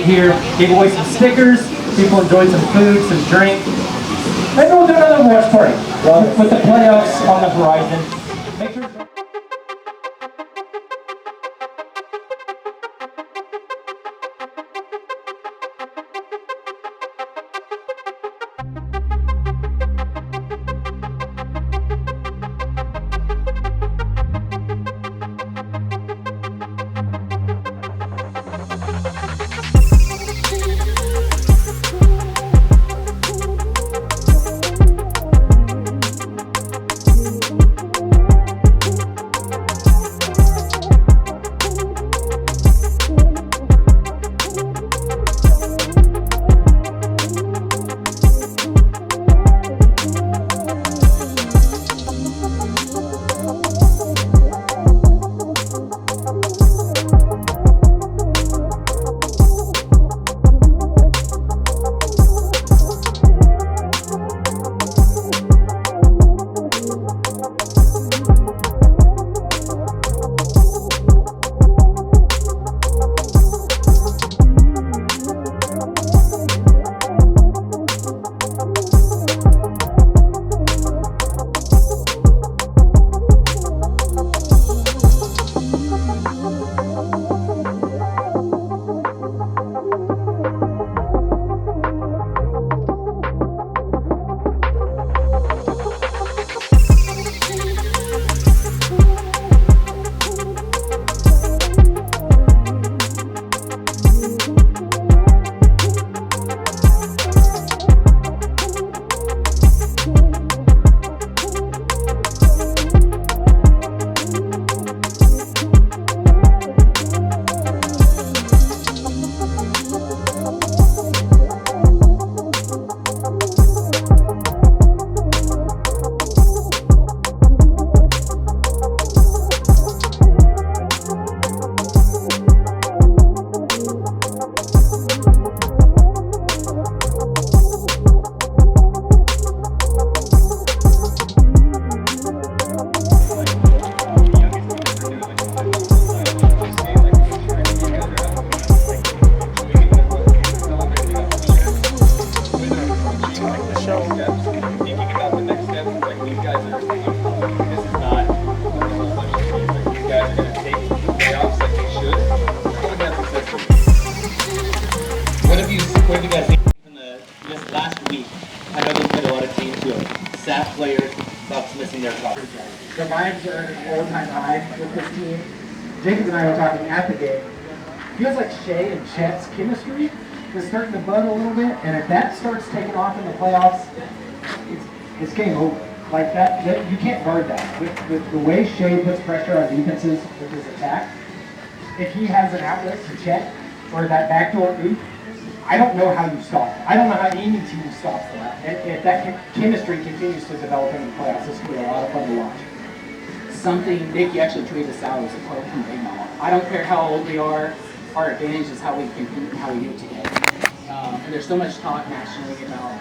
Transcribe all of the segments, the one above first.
here, gave away some stickers, people enjoyed some food, some drink. Maybe we'll do another watch party with the playoffs on the horizon. Make sure what have you guys seen from this last week? I know there's been a lot of teams who have sat players, stopped missing their shots. The vibes are at an all-time high with this team. Jacob and I were talking at the game. Feels like Shay and Chet's chemistry is starting to bud a little bit, and if that starts taking off in the playoffs, it's game over. Like that you can't guard that. With the way Shay puts pressure on defenses with his attack, if he has an outlet to Chet or that backdoor oop, I don't know how you stop it. I don't know how any team stops that. And if that chemistry continues to develop in the playoffs, this will be a lot of fun to watch. Something Nick actually tweeted us out as a quote from Big Mama. I don't care how old we are, our advantage is how we compete and how we do it together. And there's so much talk nationally about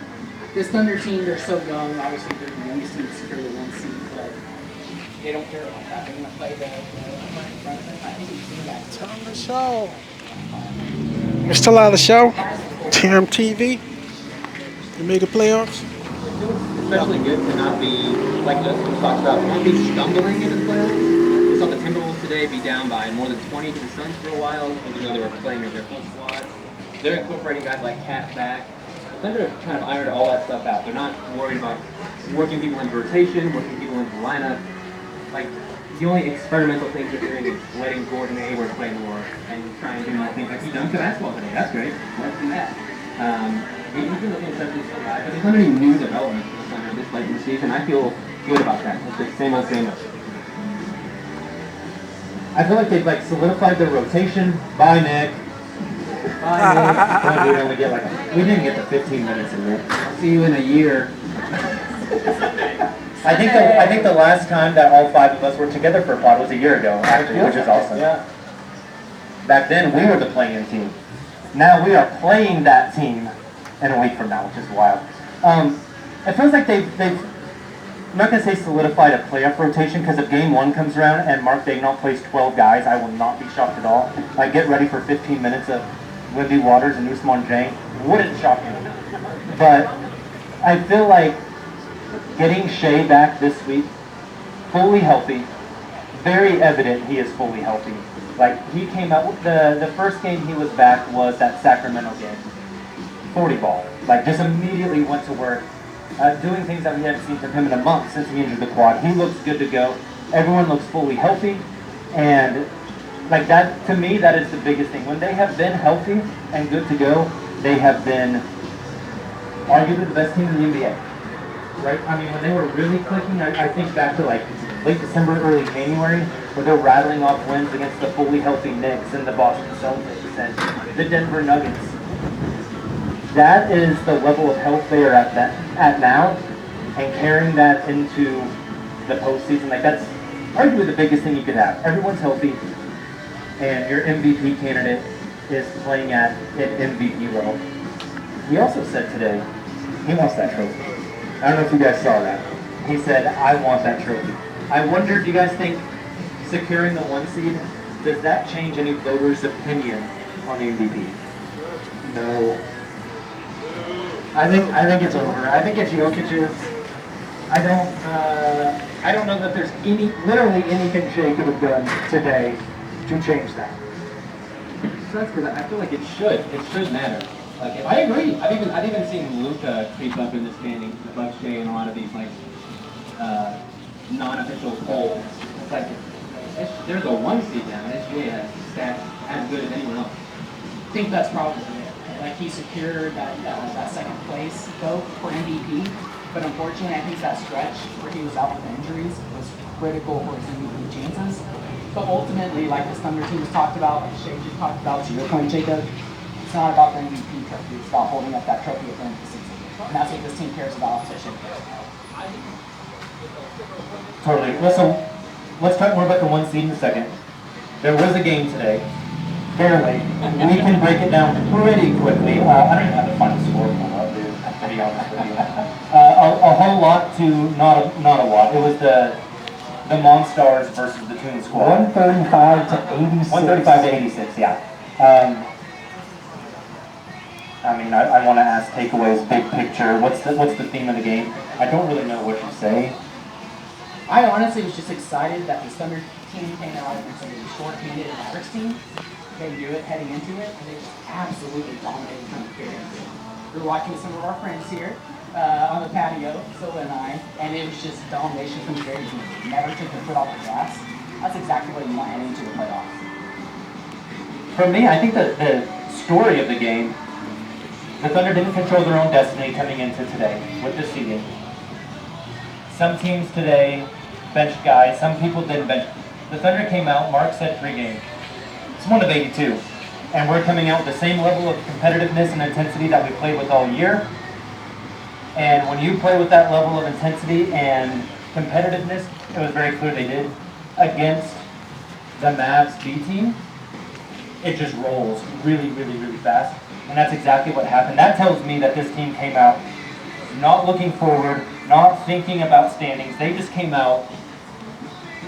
this Thunder team. They're so young. Obviously, they're the youngest team to secure the 1 seed, but they don't care about that. They're going to play the front of it. I think we've seen that. Tell them the show. We're still out of the show. TMTV. You made the playoffs. It feels especially good to not be, like Justin talked about, not be stumbling in the playoffs. We saw the Timberwolves today be down by more than 20 to the Suns for a while, even though they were playing with their full squad. They're incorporating guys like Cat back. Thunder have kind of ironed all that stuff out. They're not worried about working people into rotation, working people into the lineup. Like, the only experimental things they're doing is letting Gordon Hayward play more and trying to do things like he dunked the basketball today. That's great. Let's do that. He's been looking at something so bad, but there's not any new development for the Thunder this late in the season. I feel good about that. It's the same old, same old. I feel like they've solidified their rotation. Bye, Nick. Bye, Nick. We only get we didn't get the 15 minutes in there. I'll see you in a year. I think the last time that all 5 of us were together for a pod was a year ago, actually, which is awesome. Yeah. Back then, we were the playing team. Now we are playing that team in a week from now, which is wild. It feels like they've I'm not going to say solidified a playoff rotation, because if game 1 comes around and Mark Daigneault plays 12 guys, I will not be shocked at all. Get ready for 15 minutes of Wimby Waters and Usman Jang wouldn't shock me. But I feel like getting Shea back this week, fully healthy, very evident he is fully healthy. Like, he came out, the first game he was back was that Sacramento game. 40 ball. Like, just immediately went to work, doing things that we haven't seen from him in a month since he injured the quad. He looks good to go. Everyone looks fully healthy, and like that, to me, that is the biggest thing. When they have been healthy and good to go, they have been arguably the best team in the NBA. Right? I mean, when they were really clicking, I think back to like late December, early January, where they're rattling off wins against the fully healthy Knicks and the Boston Celtics and the Denver Nuggets. That is the level of health they are at now, and carrying that into the postseason, like that's arguably the biggest thing you could have. Everyone's healthy, and your MVP candidate is playing at an MVP level. He also said today he wants that trophy. I don't know if you guys saw that. He said, I want that trophy. I wonder, do you guys think securing the 1 seed, does that change any voters' opinion on the MVP? No. I think it's over. I think it's Jokic's. I don't know that there's literally anything Shea could have done today to change that. So that's because I feel like it should matter. Like, if I agree. I've even seen Luka creep up in the standings above Shea in a lot of these like non-official polls. It's like there's a 1 seed now, and SGA has stats as good as anyone else. I think that's probably it. Like, he secured that second place vote for MVP, but unfortunately, I think that stretch where he was out with injuries was critical for his MVP chances. But ultimately, like this Thunder team has talked about, like Shea just talked about, to your point, Jacob, it's not about the MVP trophy. It's about holding up that trophy at the end of the season. And that's what this team cares about, so Shea cares about. Totally. Listen, let's talk more about the 1 seed in a second. There was a game today. Barely. We can break it down pretty quickly. I don't even have the final score pulled up, dude, to be honest with you. A whole lot to not a lot. It was the Monstars versus the Toon Squad. 135 to 86. 135 to 86, yeah. I mean, I want to ask takeaways, big picture. What's the theme of the game? I don't really know what you say. I honestly was just excited that the Thunder team came out against a short-handed Mavericks team. They knew it heading into it, and they just absolutely dominated from the get. We were watching with some of our friends here on the patio, Scylla and I, and it was just domination from the very beginning. Never took their foot off the gas. That's exactly what you want heading into the playoffs. For me, I think that the story of the game, the Thunder didn't control their own destiny coming into today with the seeding. Some teams today benched guys, some people didn't bench. The Thunder came out, Mark said pregame. It's 1 of 82. And we're coming out with the same level of competitiveness and intensity that we played with all year. And when you play with that level of intensity and competitiveness, it was very clear they did, against the Mavs B team, it just rolls really, really, really fast. And that's exactly what happened. That tells me that this team came out not looking forward, not thinking about standings. They just came out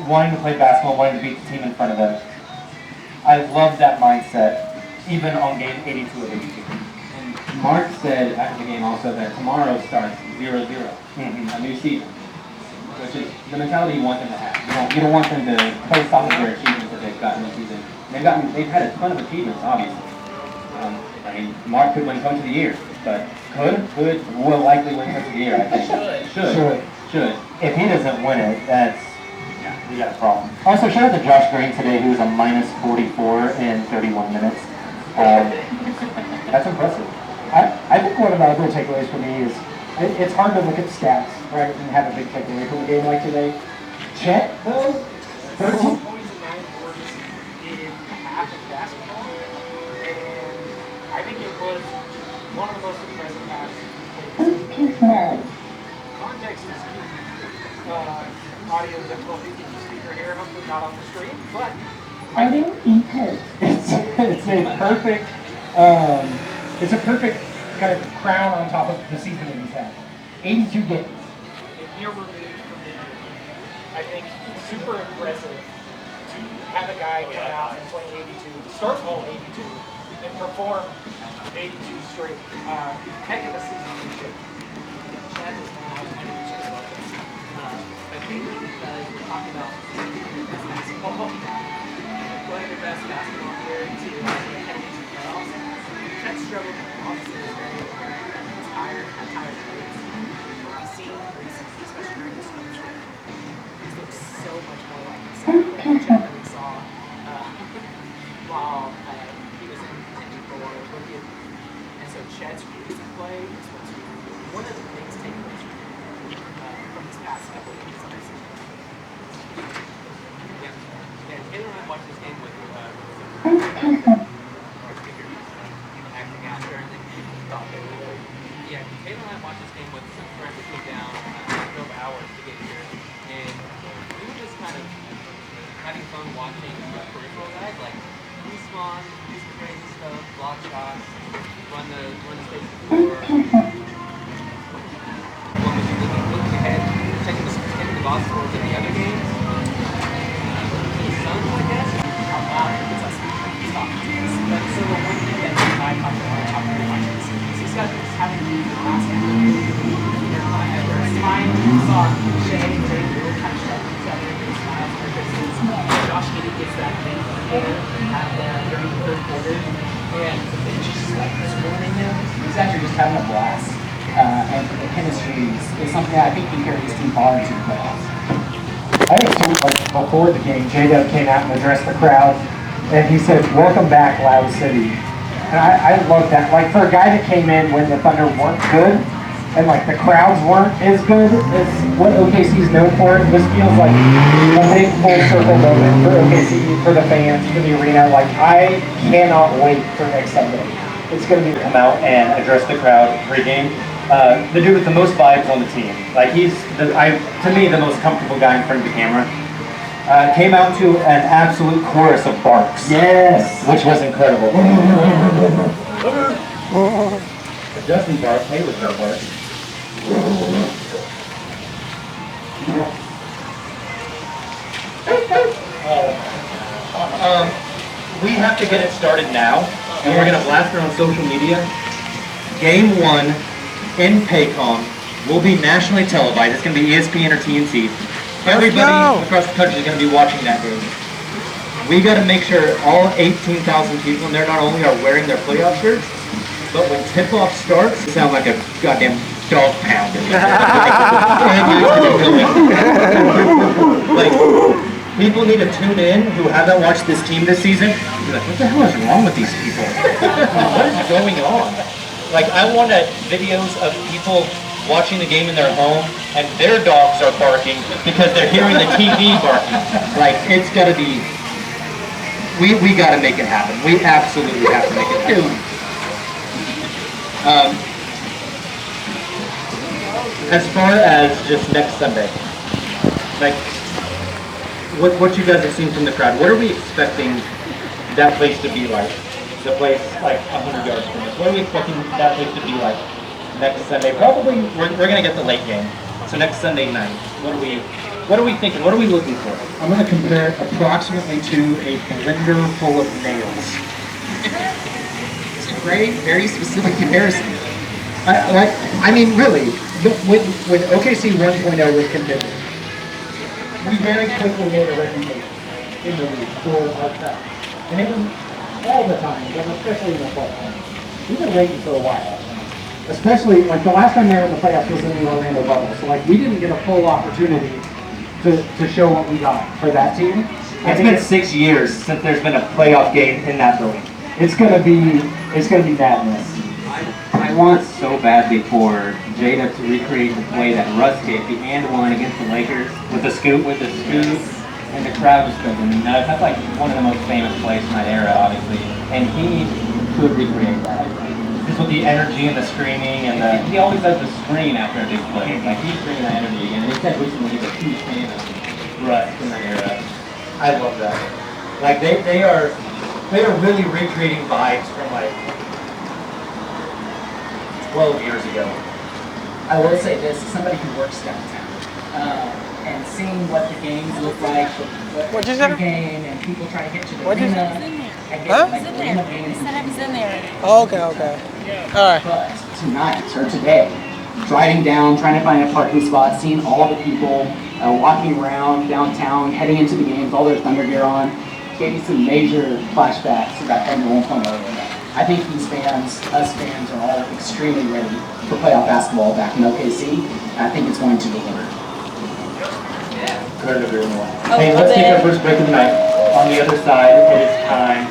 wanting to play basketball, wanting to beat the team in front of them. I love that mindset, even on game 82 of 82. And Mark said after the game also that tomorrow starts 0-0, a new season, which is the mentality you want them to have. You don't want them to post off of their achievements that they've gotten this season. They've had a ton of achievements, obviously. I mean, Mark could win Coach of the Year, but will likely win Coach of the Year, I think. Should. If he doesn't win it, we got a problem. Also, shout out to Josh Green today, who was a minus 44 in 31 minutes. That's impressive. I think one of the other takeaways for me is it's hard to look at stats, right, and have a big takeaway from a game like today. Chet, though, 13 points and 9 boards in half of basketball, and I think it was one of the most impressive halves. Context is key. Audio difficulties with the speaker here, hopefully not on the screen, but it's a perfect kind of crown on top of the season that he's had. 82 games. A year removed from the year. I think it's super impressive to have a guy come out and play 82, start all 82, and perform 82 straight. Heck of a season for Jake. Chad was not 100% about this. But mainly because we're talking about playing their best basketball. Playing their best basketball here to head into the playoffs. Chad struggled, obviously, was very apparent. Had tired legs. We've seen recently, especially during this coach year, he's looked so much more like himself than we saw while he was in contention for rookie of the year. And so Chad's recent play is what's one of the biggest takeaways from this past couple of weeks. Yeah, Taylor and I watched this game with acting out during the thought they were. Yeah, Taylor and I watched this game with some friends who came down, drove hours to get here, and we were just kind of having fun watching the peripheral guys, like respawn, do some crazy stuff, block shots, run the space floor. Looking ahead, checking the box scores in the other games. The Suns, I guess. How loud it gets us talking to us. But so the one thing that I talked about top very much is these guys are just having the last time. First time we saw Shay and Jay really kind of shut each other and they smiled for Christmas. Josh Giddey gets that thing during the third quarter. And it's just like scoring him. He's actually just having a blast. And the chemistry is something that I think can carry this team far into the playoffs. I think too, like before the game, J-Dub came out and addressed the crowd, and he said, "Welcome back, Loud City." And I love that. Like for a guy that came in when the Thunder weren't good, and like the crowds weren't as good as what OKC's known for, this feels like a big full circle moment for OKC, for the fans, for the arena. Like I cannot wait for next Sunday. It's going to be come out and address the crowd pregame. The dude with the most vibes on the team. Like he's, to me, the most comfortable guy in front of the camera. Came out to an absolute chorus of barks. yes. Which was incredible. Justin barked, Taylor barked. We have to get it started now, and we're going to blast it on social media. Game 1 in Paycom will be nationally televised. It's going to be ESPN or TNT. Everybody across the country is going to be watching that game. We got to make sure all 18,000 people in there not only are wearing their playoff shirts, but when tip-off starts, it sounds like a goddamn dog pound. Like, people need to tune in who haven't watched this team this season. Be like, what the hell is wrong with these people? What is going on? Like, I want videos of people watching the game in their home and their dogs are barking because they're hearing the TV barking. Like, it's got to be, we got to make it happen. We absolutely have to make it happen. As far as just next Sunday, like, what you guys have seen from the crowd, what are we expecting that place to be like? The place like 100 yards from us. What are we expecting that place to be like next Sunday? Probably we're gonna get the late game. So next Sunday night, what are we thinking? What are we looking for? I'm going to compare it approximately to a blender full of nails. It's a very specific comparison. I mean, really, when OKC 1.0 was contended, we very quickly made a reputation in the league for our craft. And it was all the time, but especially in the playoffs. We've been waiting for a while. Especially, like, the last time they were in the playoffs was in the Orlando bubble. So, like, we didn't get a full opportunity to show what we got for that team. It's been 6 years since there's been a playoff game in that building. It's gonna be madness. I want so badly for Jada to recreate the play that Russ hit, the and one against the Lakers With the scoop? with the scoop, and the crowd just goes nuts. That's like one of the most famous plays from that era, obviously. And he could recreate that. Just with the energy and the screaming and the... He always does the scream after a big play. Like he's bringing that energy again. And he said recently he's a huge fan of Russ from that era. I love that. Like, they are really recreating vibes from, like, 12 years ago. I will say this, as somebody who works downtown, and seeing what the games look like, What'd you say? game and people trying to get to the What'd you arena, Huh? I was in there. I said I was in there. Oh, okay, okay. All right. But tonight or today, driving down, trying to find a parking spot, seeing all the people walking around downtown, heading into the games, all their Thunder gear on, gave me some major flashbacks about Thunder 1.0. I think these fans, us fans, are all extremely ready for playoff basketball back in OKC. And I think it's going to deliver. Couldn't agree more. Oh, Hey, let's take our first break of the night. On the other side, it is time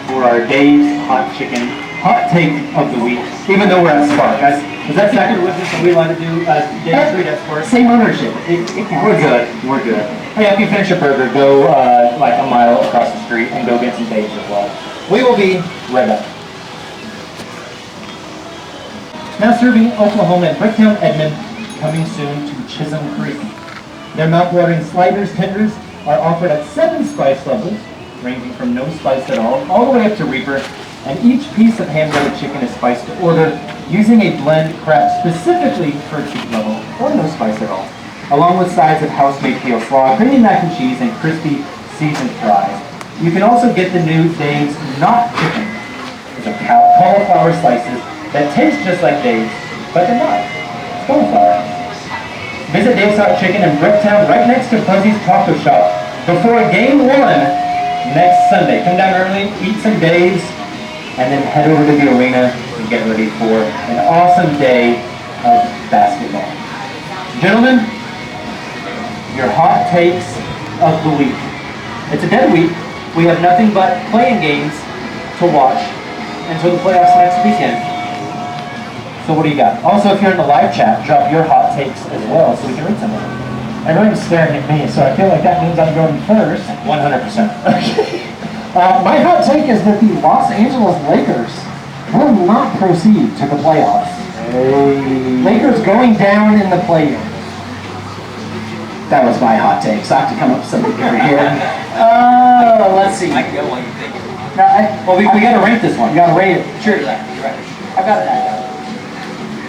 for our Dave's Hot Chicken Hot Take of the Week. Even though we're at Spark, guys. Was that second with us? Are we allowed to do Dave's Street at Spark? Same ownership. It counts. We're good. We're good. Hey, after you finish your burger, go like a mile across the street and go get some Dave's as well. We will be right back. Now serving Oklahoma and Bricktown, Edmond, coming soon to Chisholm Creek. Their mouth-watering sliders tenders are offered at 7 spice levels, ranging from no spice at all the way up to Reaper, and each piece of hand-breaded chicken is spiced to order using a blend crafted specifically for cheap level, or no spice at all, along with sides of house-made kale slaw, creamy mac and cheese, and crispy seasoned fries. You can also get the new Dave's Not Chicken. It's a cauliflower slices that taste just like Dave's, but they're not. It's cauliflower. Visit Dave's Hot Chicken in Bricktown, right next to Fuzzy's Taco Shop, before Game 1 next Sunday. Come down early, eat some Dave's, and then head over to the arena and get ready for an awesome day of basketball. Gentlemen, your hot takes of the week. It's a dead week. We have nothing but playing games to watch until the playoffs next weekend. So what do you got? Also, if you're in the live chat, drop your hot takes as well so we can read some of them. Everyone's staring at me, so I feel like that means I'm going first. 100%. My hot take is that the Los Angeles Lakers will not proceed to the playoffs. Lakers going down in the play-in. That was my hot take, so I have to come up with something different here. Let's see. I can go one thing. Well, we got to rank this one. You gotta rate it. Sure, you're right. I got it.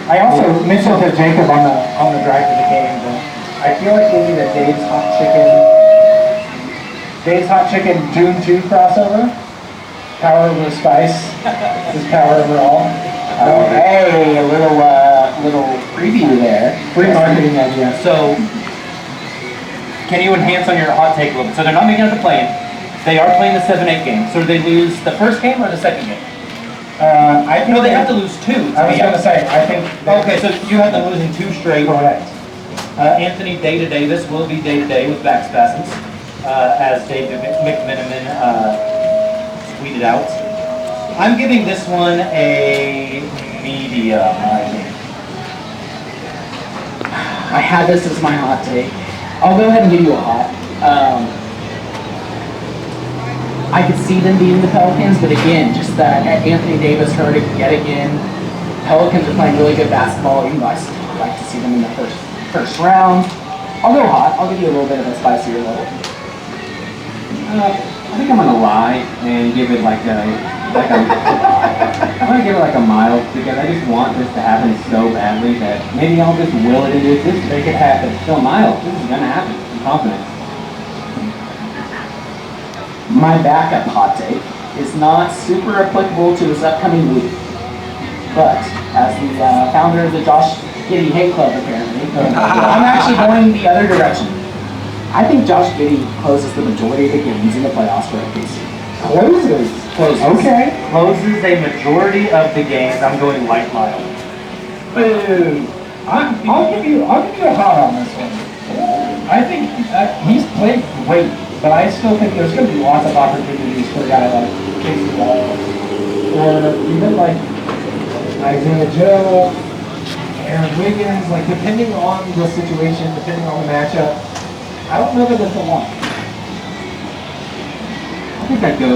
I also mentioned to Jacob on the drive to the game that I feel like we need a Dave's Hot Chicken Doom 2 crossover. Power over spice is power over all. Hey, a little preview there. Free marketing idea. So, can you enhance on your hot take a little bit? So they're not making it the play-in. They are playing the 7-8 game. So do they lose the first game or the second game? I think No, they have to lose 2. I was gonna say, I think. Okay, so you have them losing 2 straight. Correct. Anthony day-to-day, this will be day-to-day with back spasms, as Dave McMiniman tweeted out. I'm giving this one a medium, I think. I had this as my hot take. I'll go ahead and give you a hot. I could see them beating the Pelicans, but again, just that Anthony Davis hurt it yet again. Pelicans are playing really good basketball, even though I still like to see them in the first round. I'll go hot. I'll give you a little bit of a spicier level. I think I'm gonna lie and give it I'm gonna give it like a mild, because I just want this to happen so badly that maybe I'll just will it into existence, make it happen. So mild, this is gonna happen. I'm confident. My backup hot take is not super applicable to this upcoming week, but as the founder of the Josh Giddey Hate Club, apparently, I'm actually going the other direction. I think Josh Giddey closes the majority of the games in the playoffs for OKC. Closes. Okay. Closes a majority of the games. I'm going light mild. Boo. I'll give you a hot on this one. I think he's played great, but I still think there's going to be lots of opportunities for a guy like Casey Wallace, or even like Isaiah Joe, Aaron Wiggins. Like, depending on the situation, depending on the matchup, I don't know that it's a one. I think I'd go,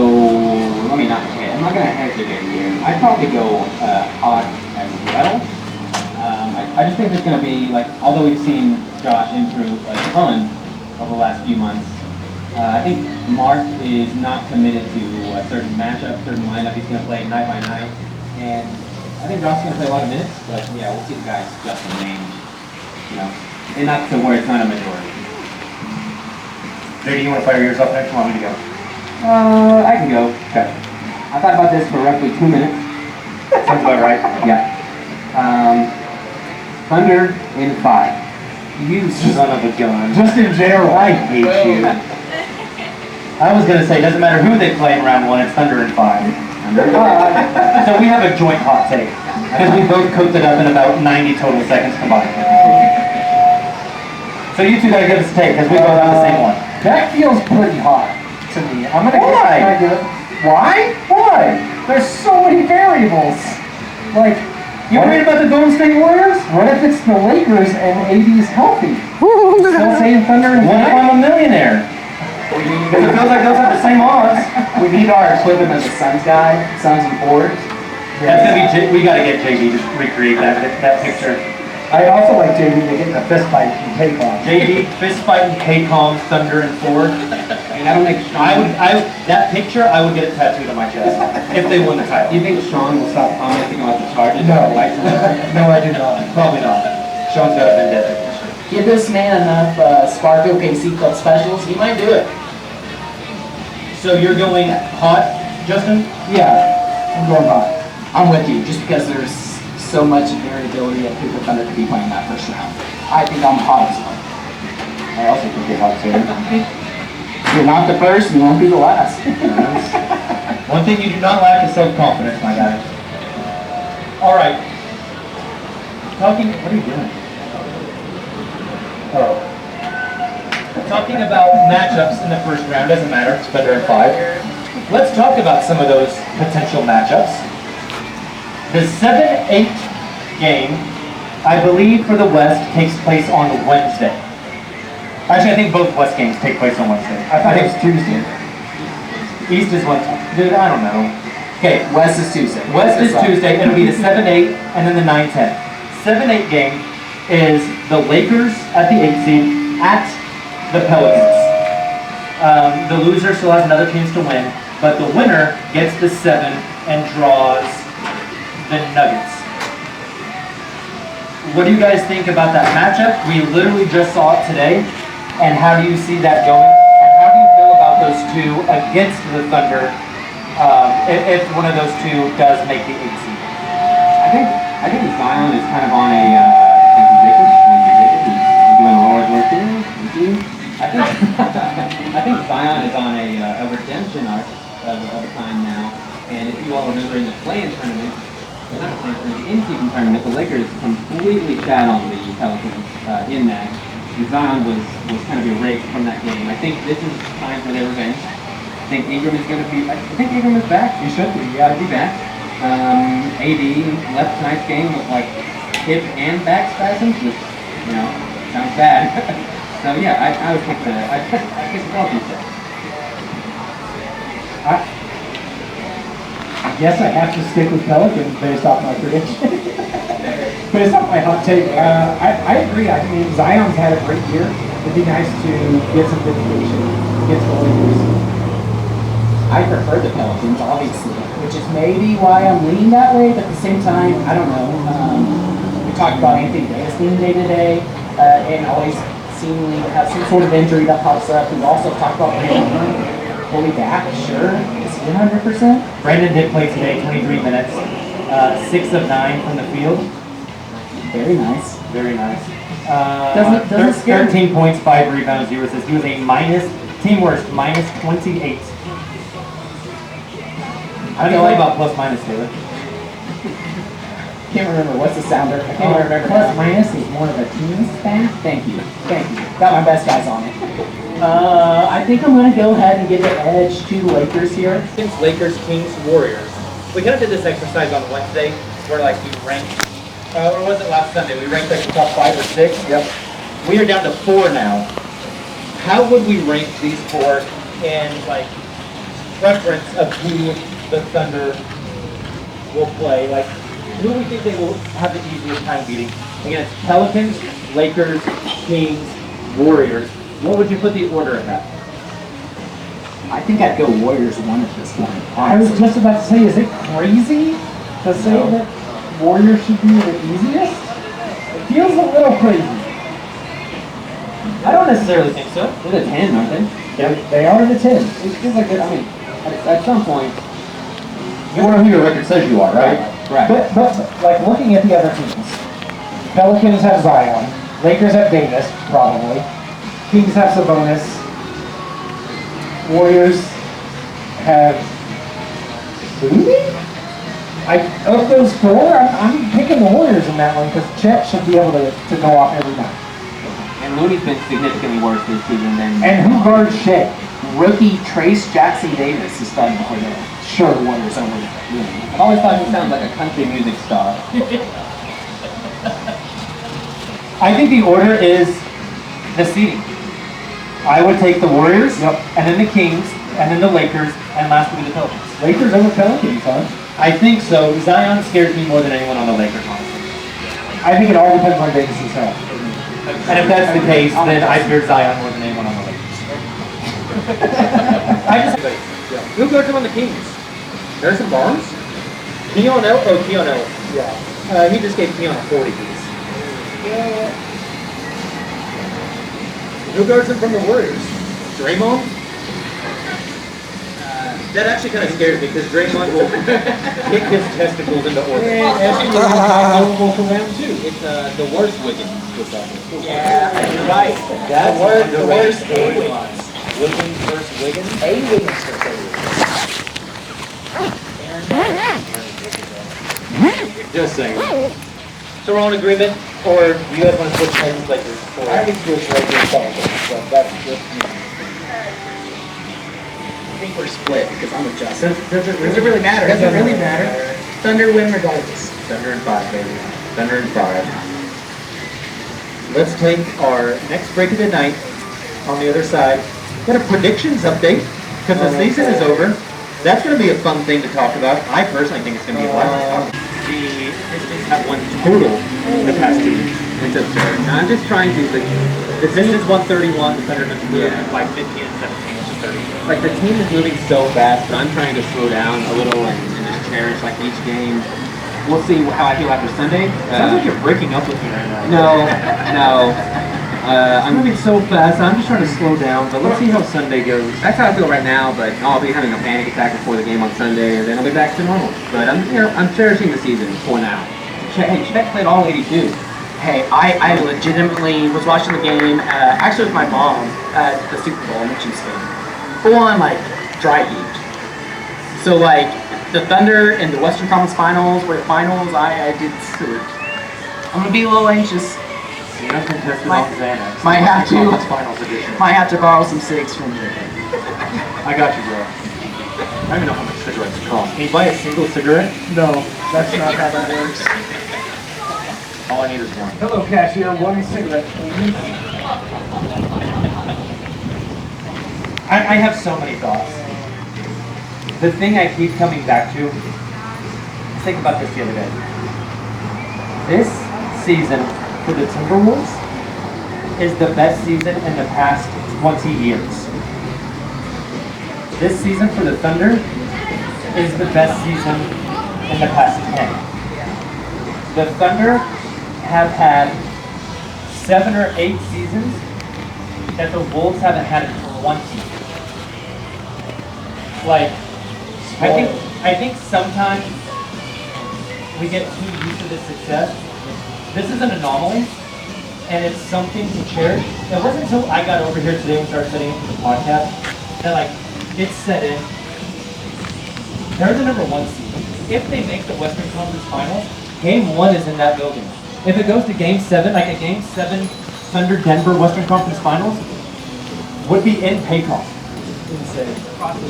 I'm not going to hesitate here. I'd probably go hot as well. I just think it's going to be, although we've seen Josh improve a ton over the last few months, I think Mark is not committed to a certain matchup, certain lineup. He's going to play night by night. And I think Josh is going to play a lot of minutes, but yeah, we'll see the guys just in range, enough to where it's not a majority. JD, you want to fire yours up next? Want me to go? I can go. Okay. I thought about this for roughly 2 minutes. Sounds about right. Yeah. Thunder in 5. You son of a gun. Just in general. I hate you. I was gonna say, doesn't matter who they play in round 1, it's Thunder in 5. So we have a joint hot take. Because we both cooked it up in about 90 total seconds combined. So you two gotta give us a take, because we both have the same one. That feels pretty hot to me. I'm gonna Why? give. Why? Why? There's so many variables. Like, You worried about the Golden State Warriors? what if it's the Lakers and AD's healthy? Still saying Thunder and What if I'm a millionaire? Because it feels like those have the same odds. We need our equivalent as a Suns guy, Suns and Ford. That's gonna be, we gotta get JD to recreate that picture. I'd also like JD to get in a fist fight and take off. JD, fist fight and K-Calm, Thunder and Ford. And that'll make That picture, I would get it tattooed on my chest if they won the title. Do you think Sean will stop commenting about the charges? No. Lights on? No, I do not. Probably not. Sean's got a vendetta. Give this man enough Sparko KC Club specials, he might do it. So you're going hot, Justin? Yeah, I'm going hot. I'm with you, just because there's so much variability of who the Thunder could be playing that first round. I think I'm hot as well. I also think you're hot too. If you're not the first, you won't be the last. One thing you do not lack is self-confidence, my guy. All right. Talking, what are you doing? Oh. Talking about matchups in the first round, doesn't matter, it's better in 5. Let's talk about some of those potential matchups. The 7-8 game, I believe for the West, takes place on Wednesday. Actually, I think both West games take place on Wednesday. I thought it was Tuesday. East is what? Dude, I don't know. Okay, West is Tuesday. West is Tuesday. It'll be the 7-8 and then the 9-10. 7-8 game is the Lakers at the 8 seed at the Pelicans. The loser still has another chance to win, but the winner gets the 7 and draws the Nuggets. What do you guys think about that matchup? We literally just saw it today. And how do you see that going? And how do you feel about those two against the Thunder if one of those two does make the 8 seed? I think Zion is kind of on a, thank you, Jacob. Thank you, Jacob. He's doing the Lord's work here. Thank you. I think Zion is on a redemption arc of a time now. And if you all remember in the play-in tournament, not the play-in tournament, the in-season tournament, the Lakers completely shat on the Pelicans in that. Zion was kind of erased from that game. I think this is time for their revenge. I think Ingram is going to be. I think Ingram is back. He should be. Yeah. He'll be back. AD left tonight's game with like hip and back spasms, which sounds bad. So yeah, I would pick the Pelicans. I guess I have to stick with Pelicans based off my prediction. Based off my hot take, I agree. I mean, Zion's had a great year. It'd be nice to get some vindication against the Lakers. I prefer the Pelicans, obviously, which is maybe why I'm leaning that way, but at the same time, I don't know. We talked about Anthony Davis being day to day, and always seemingly have some sort of injury that pops up. We've also talked about Brandon. Will he back? Sure. Is he 100%? Brandon did play today, 23 minutes, 6 of 9 from the field. Very nice. Very nice. Doesn't scare me. 13 points, 5 rebounds, 0 assists. He was a team worst, minus 28. How do you feel about plus minus, Taylor? Can't remember. What's the sounder? I can't remember. Plus minus is more of a team stat. Thank you. Got my best guys on it. I think I'm going to go ahead and give the edge to the Lakers here. Since Lakers, Kings, Warriors. We kind of did this exercise on Wednesday where like we ranked, or was it last Sunday? We ranked like the top 5 or 6. Yep. We are down to 4 now. How would we rank these 4 in like preference of who the Thunder will play? Like who we think they will have the easiest time beating? Against Pelicans, Lakers, Kings, Warriors. What would you put the order of that? I think I'd go Warriors 1 at this point. I was just about to say, is it crazy to say that Warriors should be the easiest? It feels a little crazy. I don't necessarily think so. They're the 10, aren't they? They are the 10. It feels like I mean, at some point, You are who your record says you are, right? Right. But like looking at the other teams, Pelicans have Zion, Lakers have Davis, probably. Kings have Sabonis. Warriors have who? Of those four, I'm picking the Warriors in that one because Chet should be able to go off every night. And Looney's been significantly worse this season than. And who guards Shea? Rookie Trace Jackson Davis is starting to play the Sure. Warriors over there. I've always thought he sounds like a country music star. I think the order is the seeding. I would take the Warriors, and then the Kings, and then the Lakers, and last would be the Pelicans. Lakers over Pelicans, huh? I think so. Zion scares me more than anyone on the Lakers, honestly. I think it all depends on Davis's health. And if that's the case, then I fear Zion more than anyone on the Lakers. Who guards him on the Kings? Harrison Barnes? Keon Ellis? Oh, Keon Ellis. Yeah. He just gave Keon a 40 piece. Who guards him from the Warriors? Draymond? That actually kind of scares me because Draymond will kick his testicles into orbit. Vulnerable for them too. It's the worst Wiggins. Yeah, you're right. That's the worst Wiggins. Wiggins versus Wiggins? A Wiggins versus Just saying. So we're all in agreement, or you guys want to switch Lakers Lakers? I think switch Lakers Pelicans, so that's just me. I think we're split because I'm with Justin. Does it really matter? Does it really matter? Thunder win regardless. Thunder and 5, baby. Thunder and 5. Let's take our next break of the night on the other side. Got a predictions update because the season is over. That's going to be a fun thing to talk about. I personally think it's going to be a lot of fun. The Pistons have won total in the past 2 years. It's absurd. Now, I'm just trying to like. The Pistons won 31, the Thunder moved by 15 and 17, which is 30. Like the team is moving so fast, but I'm trying to slow down a little and just cherish like each game. We'll see how I feel after Sunday. Sounds like you're breaking up with me right now. No. I'm moving so fast. I'm just trying to slow down, but let's see how Sunday goes. That's how I feel right now, but I'll be having a panic attack before the game on Sunday, and then I'll be back to normal. But I'm cherishing the season for now. Hey, Chet played all 82. Hey, I legitimately was watching the game, actually with my mom at the Super Bowl in the Chiefs game. Full on, like, dry heaved. So, like, the Thunder in the Western Conference Finals were the finals. I did. I'm gonna be a little anxious. You're not contested off Xanax. Might have to. Finals edition. Might have to borrow some cigs from you. I got you, bro. I don't even know how much cigarettes cost. Can you buy a single cigarette? No, that's not how that works. All I need is one. Hello, cashier. One cigarette, please. I have so many thoughts. The thing I keep coming back to, think about this the other day. This season for the Timberwolves is the best season in the past 20 years. This season for the Thunder is the best season in the past 10. The Thunder have had 7 or 8 seasons that the Wolves haven't had in 20. Like, I think sometimes we get too used to this success. This is an anomaly, and it's something to cherish. It wasn't until I got over here today and started setting up for the podcast that like it set in. They're the #1 seed. If they make the Western Conference Finals, Game 1 is in that building. If it goes to Game 7, like a Game 7 Thunder Denver Western Conference Finals, would be in Paycom. Insane. Across the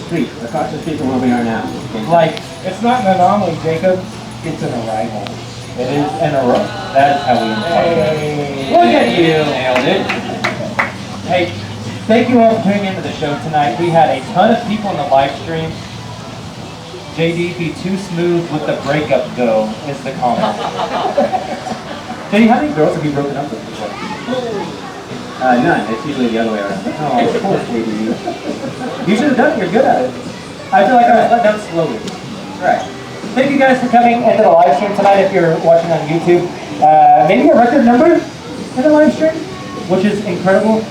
street from where we are now. Like, It's not an anomaly, Jacob. It's an arrival. it is in a row. That is how we end. Hey. Look at you! Nailed it. Hey, thank you all for tuning into the show tonight. We had a ton of people in the live stream. JD, be too smooth with the breakup though, is the comment. JD, how many girls have you broken up with before? None. It's usually the other way around. Oh, of course, JD. You should have done it. You're good at it. I feel like I was let down slowly. Right. Thank you guys for coming into the live stream tonight if you're watching on YouTube. Maybe a record number in the live stream, which is incredible.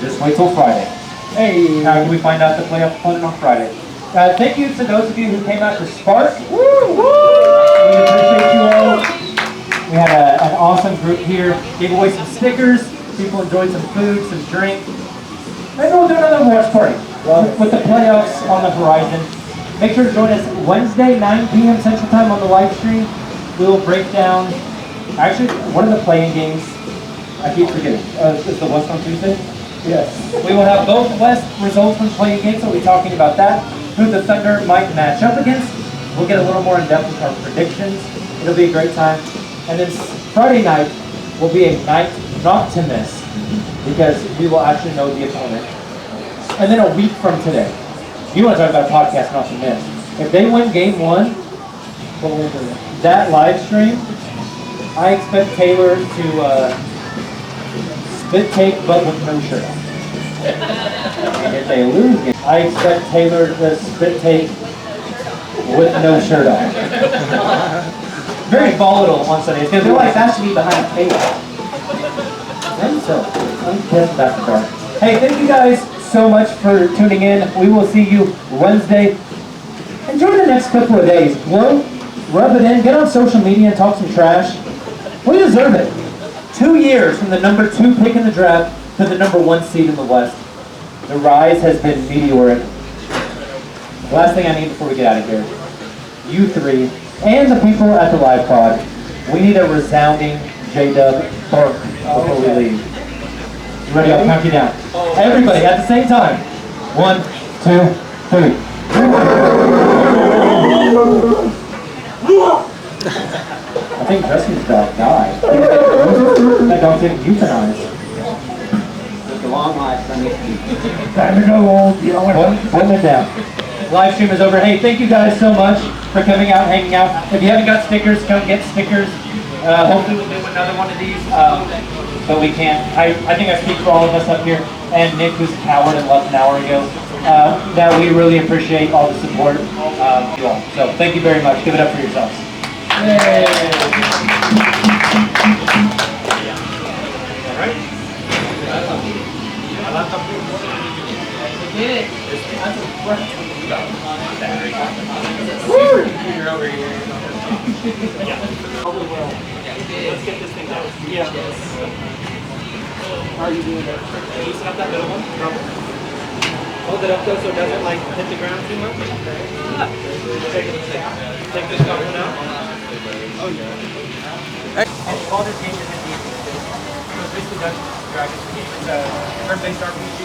Just wait till Friday. Hey. How can we find out the playoff opponent on Friday? Thank you to those of you who came out to Spark. Woo, woo! We appreciate you all. We had an awesome group here. Gave away some stickers. People enjoyed some food, some drink. Maybe we'll do another watch party with the playoffs on the horizon. Make sure to join us Wednesday, 9 p.m. Central Time on the live stream. We will break down, actually, one of the playing games. I keep forgetting. Is the West on Tuesday? Yes. We will have both West results from playing games. So we'll be talking about that. Who the Thunder might match up against. We'll get a little more in depth with our predictions. It'll be a great time. And then Friday night will be a night not to miss because we will actually know the opponent. And then a week from today, you want to talk about a podcast not to miss. If they win game 1, that live stream, I expect Taylor to spit take but with no shirt on. And if they lose, I expect Taylor to spit take with no shirt on. Very volatile on Sundays. I feel like that should be behind a paywall. And so, that's the part. Hey, thank you guys so much for tuning in. We will see you Wednesday. Enjoy the next couple of days. Blow, rub it in, get on social media and talk some trash. We deserve it. 2 years from the number 2 pick in the draft to the number 1 seed in the West. The rise has been meteoric. The last thing I need before we get out of here, you three and the people at the live pod, we need a resounding J-Dub bark before we leave. You ready? I'll count you down. Everybody at the same time. 1, 2, 3. I think Justin's dog died. That dog's getting euthanized. It's a long life, Sunday. Time to go, old. Putting it down. Live stream is over. Hey, thank you guys so much for coming out, hanging out. If you haven't got stickers, come get stickers. Hopefully we'll do another one of these, but we can't. I think I speak for all of us up here, and Nick, who's a coward and left an hour ago, that we really appreciate all the support of you all. So thank you very much. Give it up for yourselves. Yay. All right. Get it. Woo! You're over here. Let's get this thing out. Yeah. How are you doing there? Can you snap that middle one? Hold it up though so it doesn't like hit the ground too much. Take this one out. Oh yeah. And all this game is in the so it's basically Dungeons and Dragons game. It's a turn-based RPG.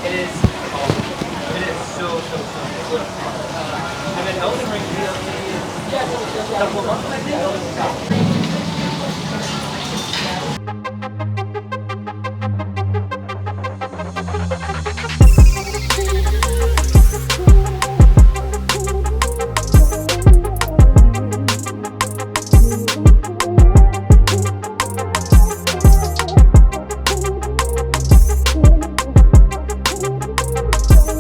It is awesome. It is so good. And then Elden Ring DLC is a couple of months, I think.